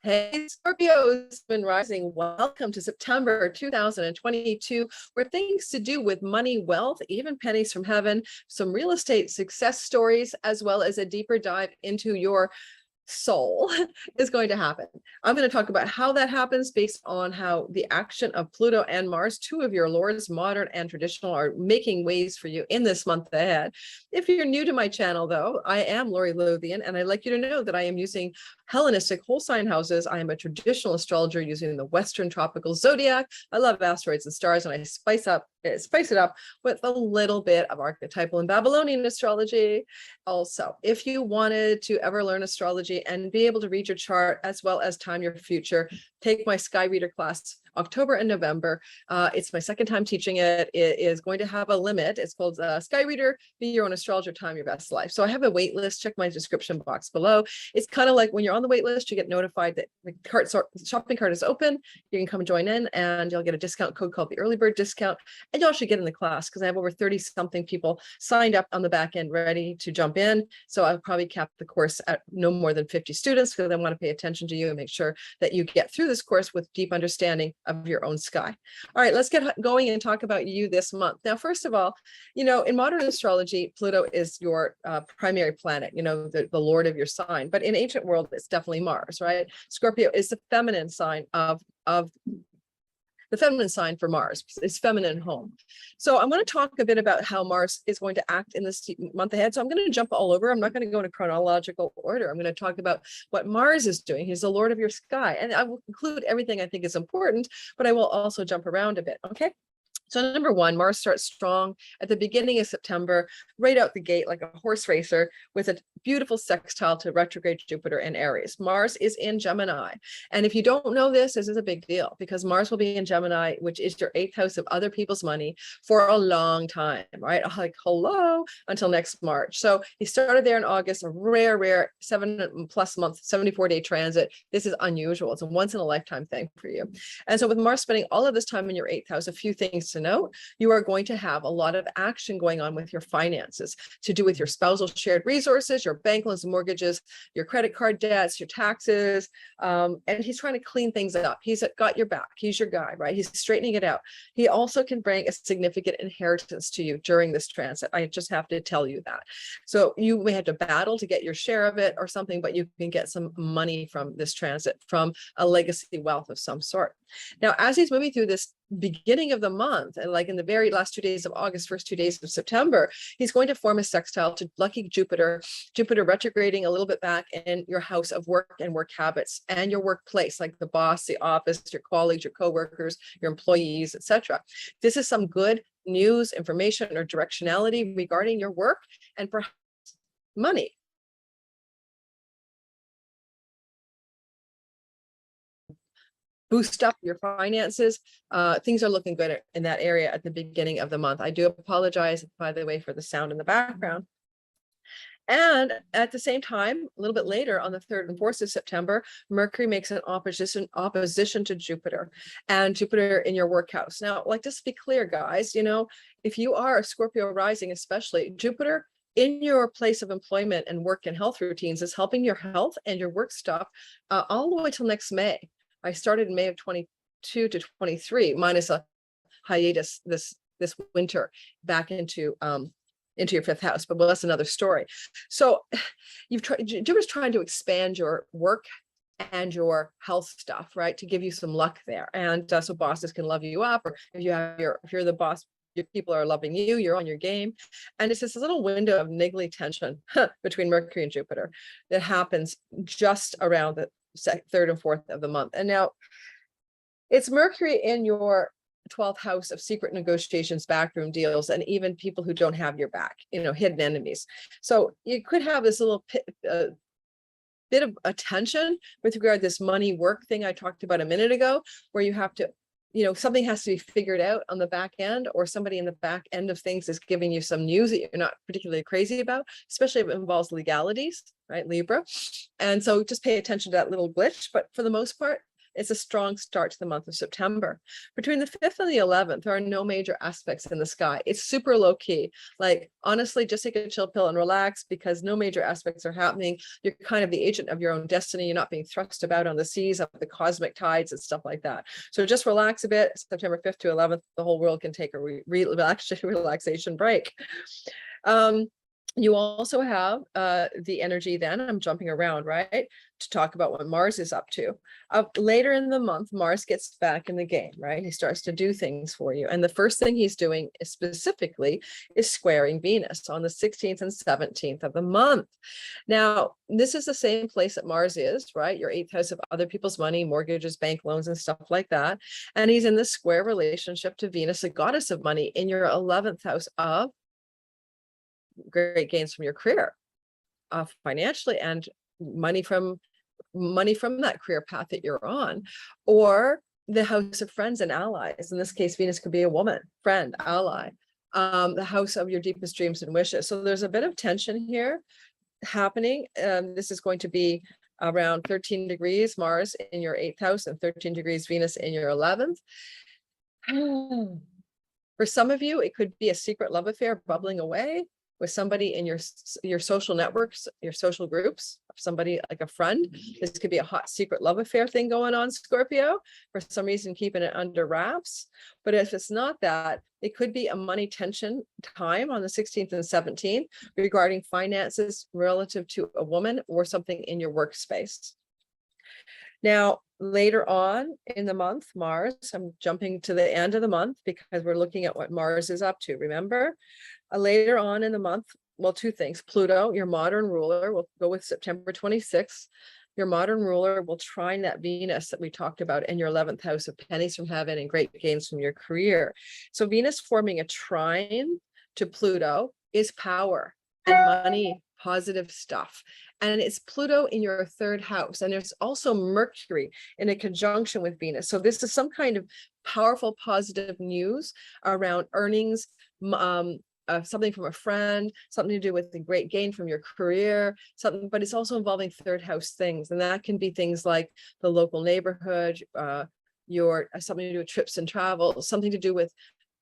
Hey, Scorpios, been rising. Welcome to September 2022, where things to do with money, wealth, even pennies from heaven, some real estate success stories, as well as a deeper dive into your soul is going to happen. I'm going to talk about how that happens based on how the action of Pluto and Mars, two of your lords, modern and traditional, are making waves for you in this month ahead. If you're new to my channel, though, I am Lori Lothian, and I'd like you to know that I am using Hellenistic whole sign houses. I am a traditional astrologer using the Western tropical zodiac. I love asteroids and stars, and I spice it up with a little bit of archetypal and Babylonian astrology. Also, if you wanted to ever learn astrology and be able to read your chart as well as time your future, take my Sky Reader class October and November. It's my second time teaching it. It is going to have a limit. It's called Sky Reader, Be Your Own Astrologer, Time Your Best Life. So I have a wait list. Check my description box below. It's kind of like when you're on the wait list, you get notified that the shopping cart is open. You can come join in and you'll get a discount code called the early bird discount. And you'll actually get in the class because I have over 30 something people signed up on the back end ready to jump in. So I'll probably cap the course at no more than 50 students because I want to pay attention to you and make sure that you get through this course with deep understanding of your own sky. All right, let's get going and talk about you this month. Now, first of all, in modern astrology, Pluto is your primary planet, the Lord of your sign. But in ancient world, it's definitely Mars, right? Scorpio is the feminine sign the feminine sign for Mars. It's feminine home. So I'm going to talk a bit about how Mars is going to act in this month ahead. So I'm going to jump all over. I'm not going to go in a chronological order. I'm going to talk about what Mars is doing. He's the Lord of your sky. And I will include everything I think is important, but I will also jump around a bit. Okay. So number one, Mars starts strong at the beginning of September, right out the gate like a horse racer with a beautiful sextile to retrograde Jupiter in Aries. Mars is in Gemini. And if you don't know this, this is a big deal because Mars will be in Gemini, which is your eighth house of other people's money for a long time, right? Like, hello, until next March. So he started there in August, a rare 7+ month, 74-day transit. This is unusual. It's a once in a lifetime thing for you. And so with Mars spending all of this time in your eighth house, a few things to note. You are going to have a lot of action going on with your finances to do with your spousal shared resources, your bank loans, mortgages, your credit card debts, your taxes. And he's trying to clean things up. He's got your back. He's your guy, right? He's straightening it out. He also can bring a significant inheritance to you during this transit. I just have to tell you that. So you may have to battle to get your share of it or something, but you can get some money from this transit, from a legacy wealth of some sort. Now, as he's moving through this beginning of the month, and like in the very last 2 days of August, first 2 days of September, he's going to form a sextile to lucky Jupiter retrograding a little bit back in your house of work and work habits and your workplace, like the boss, the office, your colleagues, your coworkers, your employees, etc. This is some good news, information, or directionality regarding your work and perhaps money. Boost up your finances. Things are looking good in that area at the beginning of the month. I do apologize, by the way, for the sound in the background. And at the same time, a little bit later on the 3rd and 4th of September, Mercury makes an opposition to Jupiter, and Jupiter in your work house. Now, like, just be clear, guys, if you are a Scorpio rising, especially, Jupiter in your place of employment and work and health routines is helping your health and your work stuff all the way till next May. I started in May of 22 to 23, minus a hiatus this winter back into your 5th house, but well, that's another story. So Jupiter's trying to expand your work and your health stuff, right, to give you some luck there, and so bosses can love you up, or if you're the boss, your people are loving you, you're on your game. And it's this little window of niggly tension between Mercury and Jupiter that happens just around the 3rd and 4th of the month. And now it's Mercury in your 12th house of secret negotiations, backroom deals, and even people who don't have your back, hidden enemies. So you could have this little bit of a tension with regard to this money work thing I talked about a minute ago, where you have to, something has to be figured out on the back end, or somebody in the back end of things is giving you some news that you're not particularly crazy about, especially if it involves legalities, right, Libra. And so just pay attention to that little glitch. But for the most part, It's a strong start to the month of September. Between the 5th and the 11th, there are no major aspects in the sky. It's super low key. Like, honestly, just take a chill pill and relax because no major aspects are happening. You're kind of the agent of your own destiny. You're not being thrust about on the seas of the cosmic tides and stuff like that. So just relax a bit. September 5th to 11th, the whole world can take a relaxation break. You also have the energy then, I'm jumping around, right, to talk about what Mars is up to. Later in the month, Mars gets back in the game, right? He starts to do things for you. And the first thing he's doing is specifically is squaring Venus on the 16th and 17th of the month. Now, this is the same place that Mars is, right? Your 8th house of other people's money, mortgages, bank loans, and stuff like that. And he's in the square relationship to Venus, the goddess of money, in your 11th house of great gains from your career, financially, and money from that career path that you're on, or the house of friends and allies. In this case, Venus could be a woman, friend, ally, the house of your deepest dreams and wishes. So there's a bit of tension here happening. This is going to be around 13 degrees Mars in your 8th house and 13 degrees Venus in your 11th. For some of you, it could be a secret love affair bubbling away with somebody in your social networks, your social groups, somebody like a friend. This could be a hot secret love affair thing going on, Scorpio, for some reason keeping it under wraps. But if it's not that, it could be a money tension time on the 16th and 17th regarding finances relative to a woman or something in your workspace. Now, later on in the month, Mars, I'm jumping to the end of the month because we're looking at what Mars is up to, remember? Later on in the month, well, two things. Pluto, your modern ruler, will go with September 26th. Your modern ruler will trine that Venus that we talked about in your 11th house of pennies from heaven and great gains from your career. So Venus forming a trine to Pluto is power and money, positive stuff. And it's Pluto in your 3rd house. And there's also Mercury in a conjunction with Venus. So this is some kind of powerful, positive news around earnings, something from a friend, something to do with the great gain from your career, something, but it's also involving 3rd house things. And that can be things like the local neighborhood, something to do with trips and travel, something to do with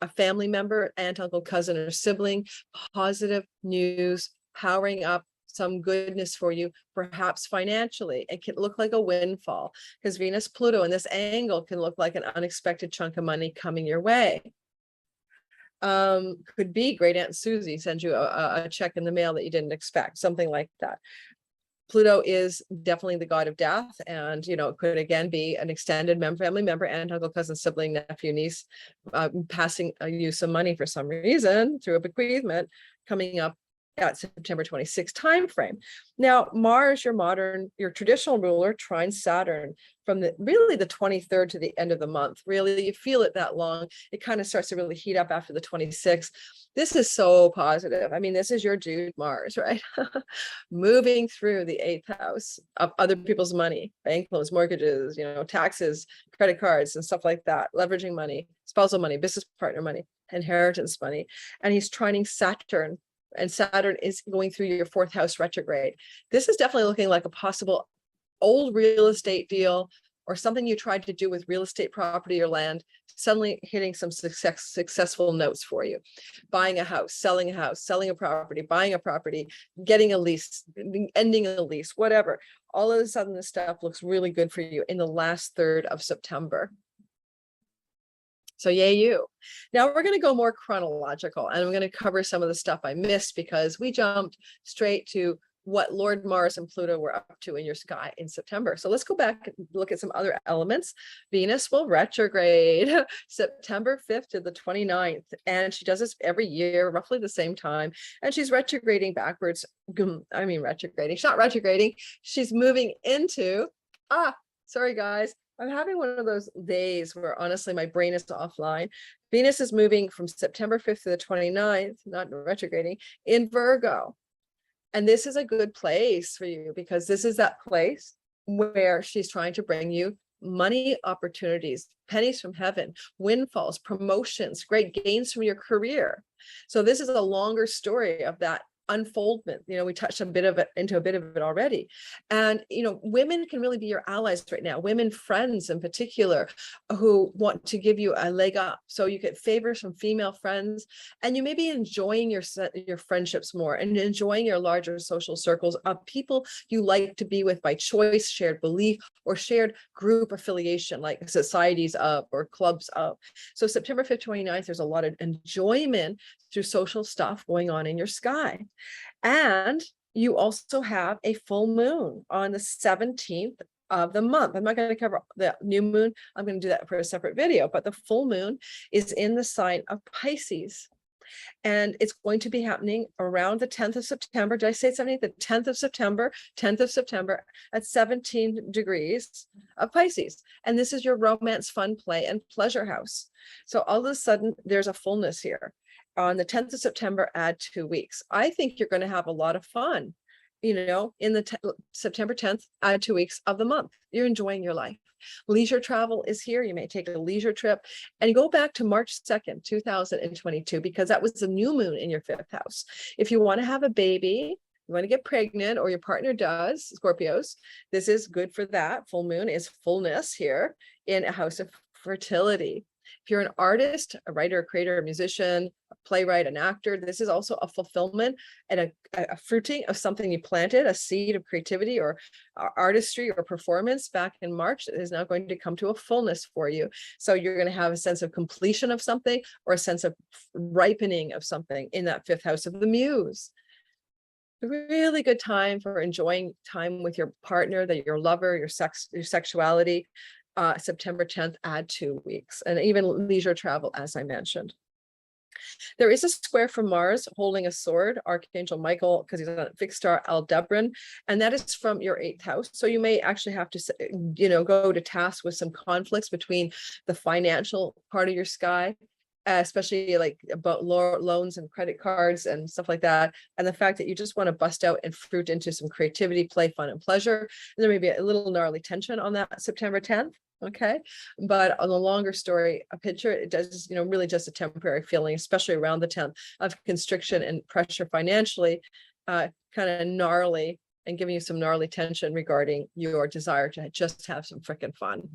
a family member, aunt, uncle, cousin, or sibling, positive news, powering up some goodness for you, perhaps financially. It can look like a windfall because Venus, Pluto in this angle can look like an unexpected chunk of money coming your way. Could be Great Aunt Susie sends you a check in the mail that you didn't expect, something like that. Pluto is definitely the god of death, and it could again be an extended family member, aunt, uncle, cousin, sibling, nephew, niece, passing you some money for some reason through a bequeathment coming up at September 26th timeframe. Now, Mars, your traditional ruler, trines Saturn from the 23rd to the end of the month. Really, you feel it that long. It kind of starts to really heat up after the 26th. This is so positive. I mean, this is your dude Mars, right? Moving through the 8th house of other people's money, bank loans, mortgages, taxes, credit cards, and stuff like that, leveraging money, spousal money, business partner money, inheritance money. And he's trining Saturn. And Saturn is going through your 4th house retrograde. This is definitely looking like a possible old real estate deal or something you tried to do with real estate property or land, suddenly hitting some successful notes for you. Buying a house, selling a property, buying a property, getting a lease, ending a lease, whatever. All of a sudden, this stuff looks really good for you in the last third of September. So yay you. Now we're going to go more chronological, and I'm going to cover some of the stuff I missed because we jumped straight to what Lord Mars and Pluto were up to in your sky in September. So let's go back and look at some other elements. Venus will retrograde September 5th to the 29th, and she does this every year, roughly the same time, and she's retrograding backwards. She's not retrograding. She's moving into, sorry guys, I'm having one of those days where honestly my brain is offline. Venus is moving from September 5th to the 29th, not retrograding, in Virgo. And this is a good place for you because this is that place where she's trying to bring you money opportunities, pennies from heaven, windfalls, promotions, great gains from your career. So this is a longer story of that unfoldment. We touched a bit of it into a bit of it already. And, women can really be your allies right now, women friends in particular, who want to give you a leg up. So you get favors from female friends, and you may be enjoying your friendships more and enjoying your larger social circles of people you like to be with by choice, shared belief, or shared group affiliation, like societies of or clubs of. So September 5th, 29th, there's a lot of enjoyment through social stuff going on in your sky. And you also have a full moon on the 17th of the month. I'm not going to cover the new moon. I'm going to do that for a separate video, but the full moon is in the sign of Pisces. And it's going to be happening around the 10th of September. Did I say something? The 10th of September, 10th of September at 17 degrees of Pisces. And this is your romance, fun, play, and pleasure house. So all of a sudden, there's a fullness here. On the 10th of September, add 2 weeks. I think you're going to have a lot of fun, in the September 10th, add 2 weeks of the month. You're enjoying your life. Leisure travel is here. You may take a leisure trip and go back to March 2nd, 2022, because that was the new moon in your 5th house. If you want to have a baby, you want to get pregnant, or your partner does, Scorpios, this is good for that. Full moon is fullness here in a house of fertility. If you're an artist, a writer, a creator, a musician, a playwright, an actor, this is also a fulfillment and a fruiting of something you planted, a seed of creativity or artistry or performance back in March that is now going to come to a fullness for you. So you're going to have a sense of completion of something or a sense of ripening of something in that 5th house of the muse. A really good time for enjoying time with your partner, your lover, your sexuality. September 10th, add 2 weeks, and even leisure travel, as I mentioned. There is a square from Mars holding a sword, Archangel Michael, because he's on a fixed star Aldebaran, and that is from your 8th house. So you may actually have to, go to task with some conflicts between the financial part of your sky, especially like about loans and credit cards and stuff like that. And the fact that you just want to bust out and fruit into some creativity, play, fun, and pleasure. And there may be a little gnarly tension on that September 10th. Okay. But on the longer story, a picture, it does, really just a temporary feeling, especially around the 10th, of constriction and pressure financially, kind of gnarly, and giving you some gnarly tension regarding your desire to just have some freaking fun.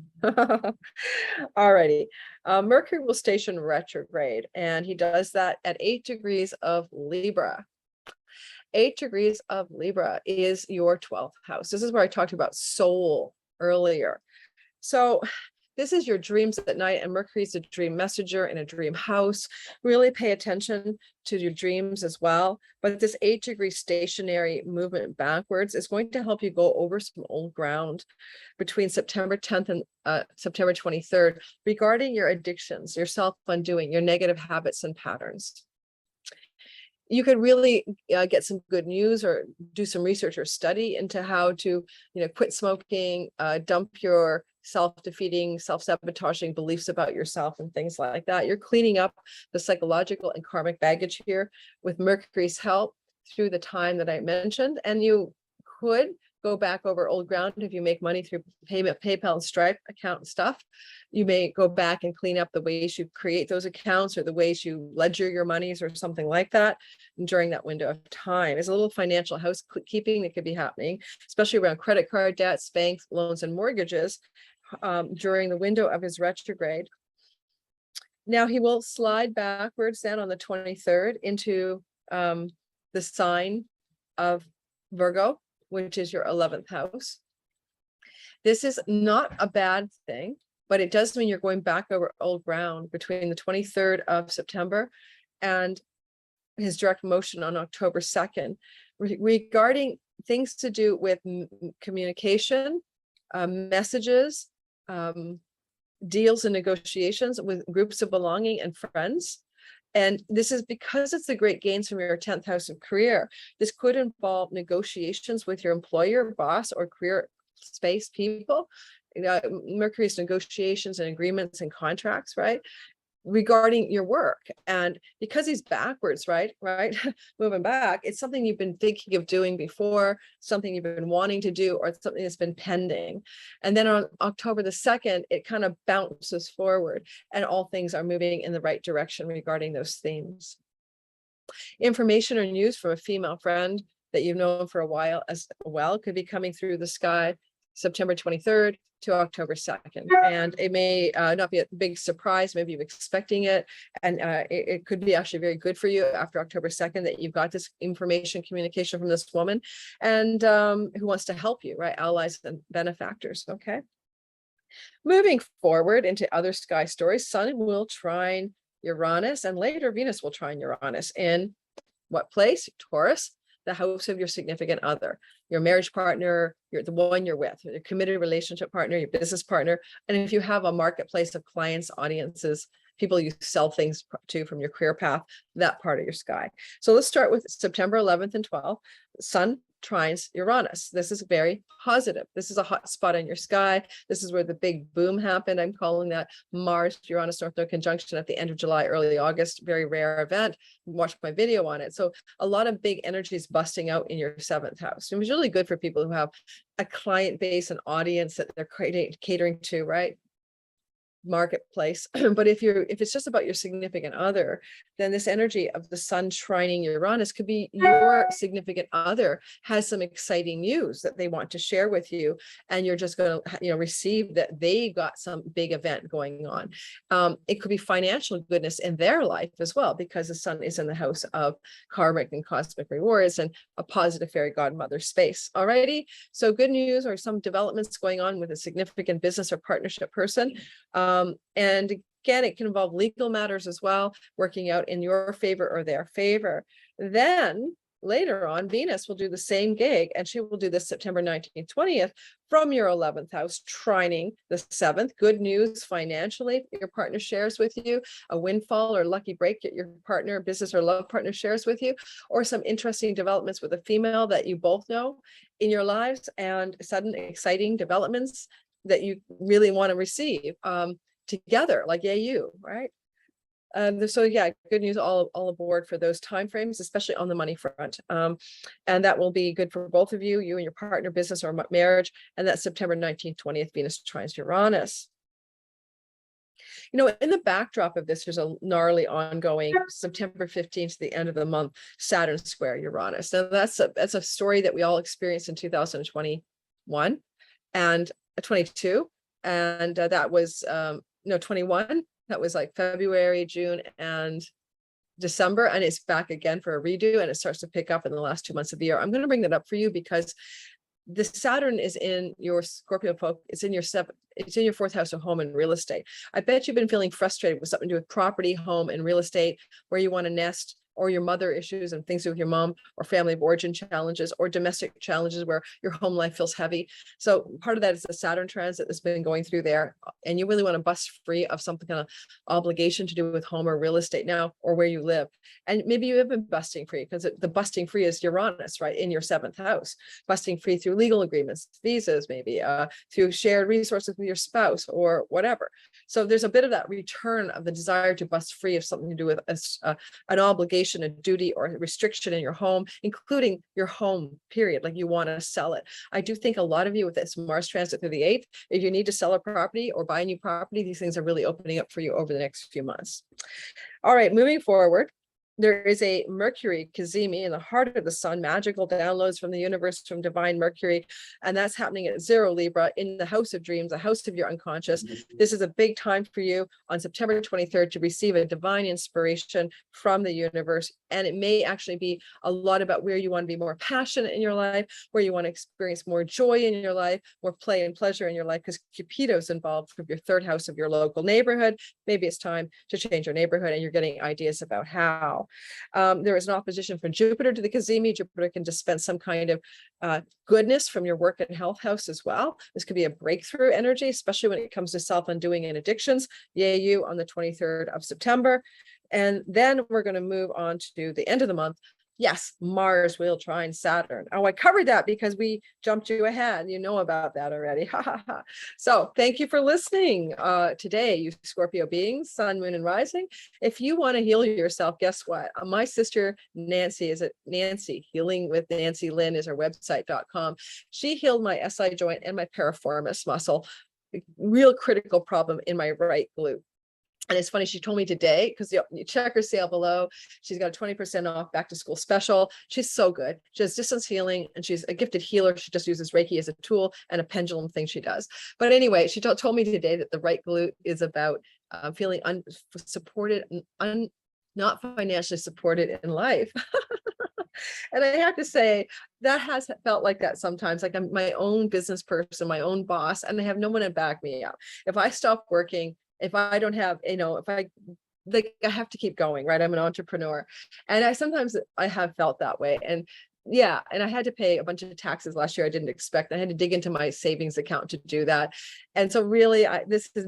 Alrighty. Mercury will station retrograde, and he does that at 8 degrees of Libra. 8 degrees of Libra is your 12th house. This is where I talked about soul earlier. So this is your dreams at night, and Mercury is a dream messenger in a dream house. Really pay attention to your dreams as well. But this 8-degree stationary movement backwards is going to help you go over some old ground between September 10th and September 23rd regarding your addictions, your self-undoing, your negative habits and patterns. You could really get some good news or do some research or study into how to, quit smoking, dump your self-defeating, self-sabotaging beliefs about yourself and things like that. You're cleaning up the psychological and karmic baggage here with Mercury's help through the time that I mentioned. And you could go back over old ground if you make money through PayPal and Stripe account stuff. You may go back and clean up the ways you create those accounts or the ways you ledger your monies or something like that during that window of time. There's a little financial housekeeping that could be happening, especially around credit card debts, banks, loans, and mortgages during the window of his retrograde. Now he will slide backwards then on the 23rd into the sign of Virgo, which is your 11th house. This is not a bad thing, but it does mean you're going back over old ground between the 23rd of September and his direct motion on October 2nd, regarding things to do with communication, messages, deals and negotiations with groups of belonging and friends. And this is because it's the great gains from your 10th house of career. This could involve negotiations with your employer, boss, or career space people. Mercury's negotiations and agreements and contracts, right? Regarding your work. And because he's backwards, right, moving back, it's something you've been thinking of doing before, something you've been wanting to do, or something that's been pending. And then on October the 2nd, it kind of bounces forward and all things are moving in the right direction regarding those themes. Information or news from a female friend that you've known for a while as well could be coming through the sky September 23rd to October 2nd. And it may not be a big surprise, maybe you're expecting it. And it could be actually very good for you after October 2nd that you've got this information communication from this woman and who wants to help you, right? Allies and benefactors, okay? Moving forward into other sky stories, Sun will trine Uranus and later Venus will trine Uranus in what place? Taurus, the house of your significant other, your marriage partner, the one you're with, your committed relationship partner, your business partner. And if you have a marketplace of clients, audiences, people you sell things to from your career path, that part of your sky. So let's start with September 11th and 12th. Sun trines Uranus. This is very positive. This is a hot spot in your sky. This is where the big boom happened. I'm calling that Mars Uranus North Node conjunction at the end of July, early August. Very rare event. Watch my video on it. So a lot of big energies busting out in your 7th house. It was really good for people who have a client base, an audience that they're catering to, right? Marketplace. But if it's just about your significant other, then this energy of the Sun trining Uranus could be your significant other has some exciting news that they want to share with you, and you're just going to receive that they got some big event going on. It could be financial goodness in their life as well, because the Sun is in the house of karmic and cosmic rewards and a positive fairy godmother space. Alrighty, so good news or some developments going on with a significant business or partnership person. And again, it can involve legal matters as well, working out in your favor or their favor. Then later on, Venus will do the same gig, and she will do this September 19th, 20th from your 11th house, trining the 7th. Good news financially, your partner shares with you, a windfall or lucky break that your partner, business or love partner shares with you, or some interesting developments with a female that you both know in your lives, and sudden exciting developments that you really want to receive together, like you, right? So yeah, good news all aboard for those timeframes, especially on the money front. And that will be good for both of you, you and your partner, business or marriage. And that's September 19th, 20th, Venus trines Uranus. In the backdrop of this, there's a gnarly ongoing September 15th to the end of the month, Saturn square Uranus. Now that's a story that we all experienced in 2021 and 22. And that was 21. That was like February, June, and December, and it's back again for a redo, and it starts to pick up in the last 2 months of the year. I'm going to bring that up for you because the Saturn is in your Scorpio it's in your 4th house of home and real estate. I bet you've been feeling frustrated with something to do with property, home, and real estate, where you want to nest, or your mother issues and things with your mom, or family of origin challenges, or domestic challenges where your home life feels heavy. So part of that is the Saturn transit that's been going through there, and you really want to bust free of some kind of obligation to do with home or real estate now, or where you live. And maybe you have been busting free, because the busting free is Uranus, right, in your 7th house, busting free through legal agreements, visas, maybe through shared resources with your spouse or whatever. So there's a bit of that return of the desire to bust free of something to do with an obligation, a duty, or a restriction in your home, including your home, period. Like you want to sell it. I do think a lot of you with this Mars transit through the 8th, if you need to sell a property or buy a new property, these things are really opening up for you over the next few months. All right, moving forward. There is a Mercury cazimi in the heart of the Sun, magical downloads from the universe from divine Mercury. And that's happening at 0 Libra in the house of dreams, the house of your unconscious. This is a big time for you on September 23rd to receive a divine inspiration from the universe. And it may actually be a lot about where you want to be more passionate in your life, where you want to experience more joy in your life, more play and pleasure in your life, because Cupido's involved from your 3rd house of your local neighborhood. Maybe it's time to change your neighborhood, and you're getting ideas about how. There is an opposition from Jupiter to the cazimi. Jupiter can dispense some kind of goodness from your work and health house as well. This could be a breakthrough energy, especially when it comes to self-undoing and addictions. Yay, you on the 23rd of September. And then we're going to move on to the end of the month. Yes, Mars will trine Saturn. Oh, I covered that because we jumped you ahead. You know about that already. So thank you for listening today, you Scorpio beings, Sun, Moon, and Rising. If you want to heal yourself, guess what? My sister, Nancy, Healing with Nancy Lynn is her website.com. She healed my SI joint and my piriformis muscle, real critical problem in my right glute. And it's funny, she told me today, because you check her sale below, she's got a 20% off back to school special. She's so good. She does distance healing and she's a gifted healer. She just uses Reiki as a tool and a pendulum thing she does. But anyway, she told me today that the right glute is about feeling unsupported, not financially supported in life. And I have to say, that has felt like that sometimes. Like I'm my own business person, my own boss, and I have no one to back me up. If I stop working, if I don't have, if I like, I have to keep going, right? I'm an entrepreneur. And I have felt that way. And yeah, and I had to pay a bunch of taxes last year I didn't expect. I had to dig into my savings account to do that. And so really,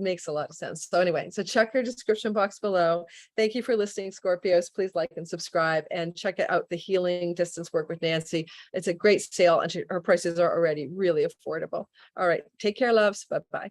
makes a lot of sense. So anyway, so check your description box below. Thank you for listening, Scorpios. Please like and subscribe and check out the Healing Distance Work with Nancy. It's a great sale and her prices are already really affordable. All right, take care, loves. Bye-bye.